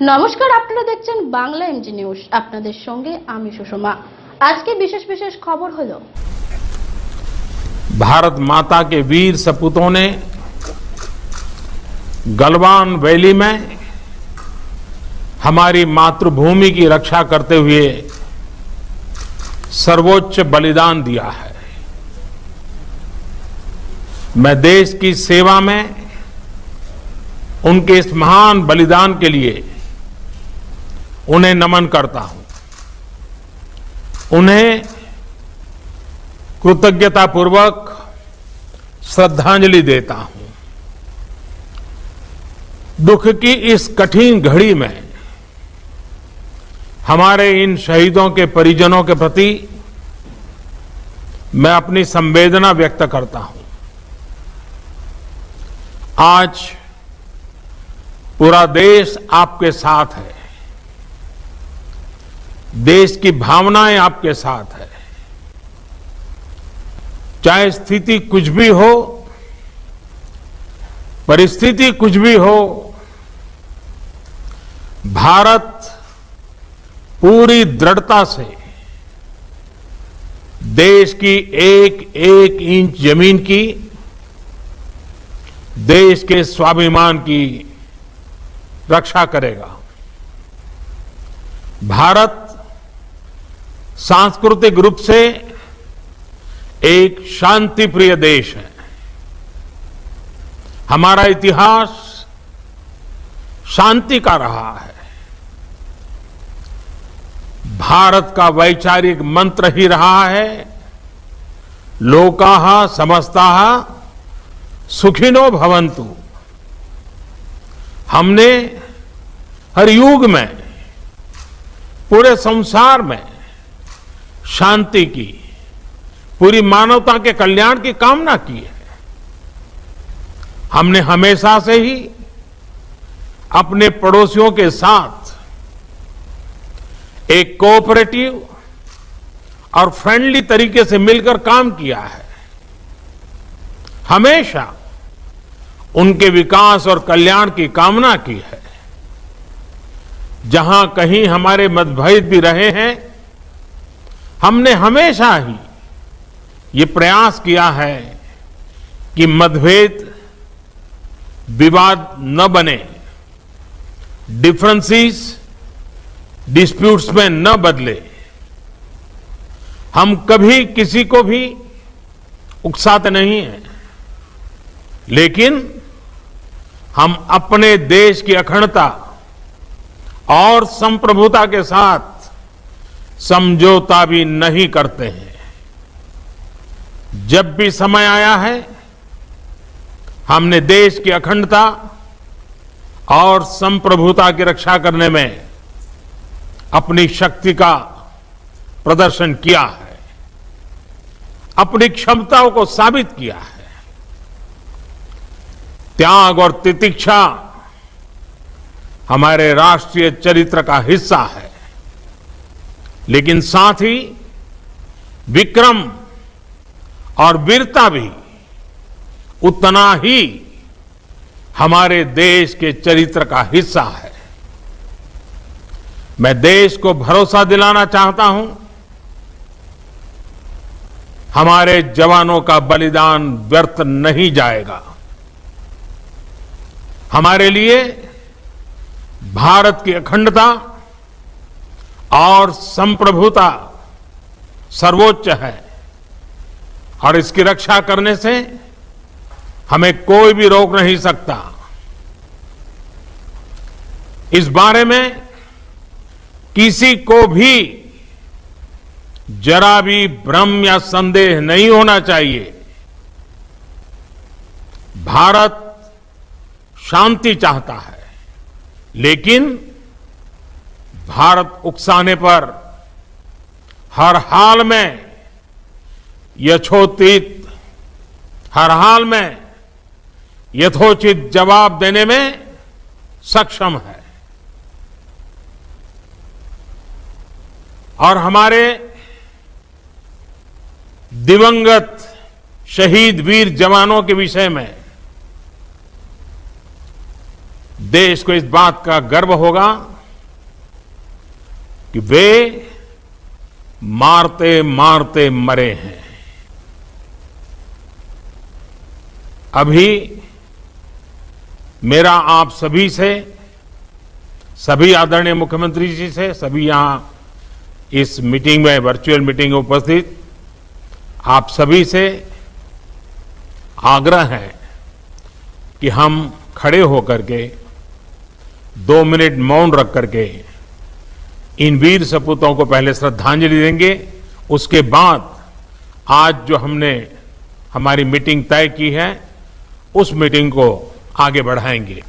নমস্কার, আপনারা দেখছেন বাংলা এমজি নিউজ। আপনাদের সঙ্গে আমি সুষমা। আজকে বিশেষ বিশেষ খবর হলো, भारत माता के वीर सपूतों ने गलवान वैली में हमारी मातृभूमि की रक्षा करते हुए सर्वोच्च बलिदान दिया है। मैं देश की सेवा में उनके इस महान बलिदान के लिए उन्हें नमन करता हूं, उन्हें कृतज्ञतापूर्वक श्रद्धांजलि देता हूं। दुख की इस कठिन घड़ी में हमारे इन शहीदों के परिजनों के प्रति मैं अपनी संवेदना व्यक्त करता हूं। आज पूरा देश आपके साथ है, देश की भावनाएं आपके साथ है। चाहे स्थिति कुछ भी हो, परिस्थिति कुछ भी हो, भारत पूरी दृढ़ता से देश की एक एक इंच जमीन की, देश के स्वाभिमान की रक्षा करेगा। भारत सांस्कृतिक रूप से एक शांति प्रिय देश है। हमारा इतिहास शांति का रहा है। भारत का वैचारिक मंत्र ही रहा है, लोकाः समस्ताः सुखिनो भवन्तु। हमने हर युग में, पूरे संसार में शांति की, पूरी मानवता के कल्याण की कामना की है। हमने हमेशा से ही अपने पड़ोसियों के साथ एक कोऑपरेटिव और फ्रेंडली तरीके से मिलकर काम किया है। हमेशा उनके विकास और कल्याण की कामना की है। जहां कहीं हमारे मतभेद भी रहे हैं, हमने हमेशा ही ये प्रयास किया है कि मतभेद विवाद न बने, डिफरेंसेस डिस्प्यूट्स में न बदले। हम कभी किसी को भी उकसाते नहीं हैं, लेकिन हम अपने देश की अखंडता और संप्रभुता के साथ समझौता भी नहीं करते हैं। जब भी समय आया है, हमने देश की अखंडता और संप्रभुता की रक्षा करने में अपनी शक्ति का प्रदर्शन किया है, अपनी क्षमताओं को साबित किया है। त्याग और तितिक्षा हमारे राष्ट्रीय चरित्र का हिस्सा है, लेकिन साथ ही विक्रम और वीरता भी उतना ही हमारे देश के चरित्र का हिस्सा है। मैं देश को भरोसा दिलाना चाहता हूं, हमारे जवानों का बलिदान व्यर्थ नहीं जाएगा। हमारे लिए भारत की अखंडता और संप्रभुता सर्वोच्च है, और इसकी रक्षा करने से हमें कोई भी रोक नहीं सकता। इस बारे में किसी को भी जरा भी भ्रम या संदेह नहीं होना चाहिए। भारत शांति चाहता है, लेकिन भारत उकसाने पर हर हाल में यथोचित, हर हाल में यथोचित जवाब देने में सक्षम है। और हमारे दिवंगत शहीद वीर जवानों के विषय में देश को इस बात का गर्व होगा कि वे मारते मारते मरे हैं। अभी मेरा आप सभी से, सभी आदरणीय मुख्यमंत्री जी से, सभी यहां इस मीटिंग में, वर्चुअल मीटिंग में उपस्थित आप सभी से आग्रह है कि हम खड़े होकर के 2 मिनट मौन रख करके इन वीर सपूतों को पहले श्रद्धांजलि देंगे। उसके बाद आज जो हमने हमारी मीटिंग तय की है उस मीटिंग को आगे बढ़ाएंगे।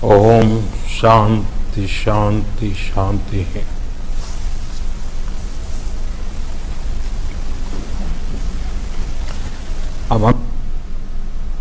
ओम शांति शांति शांति है। अब हम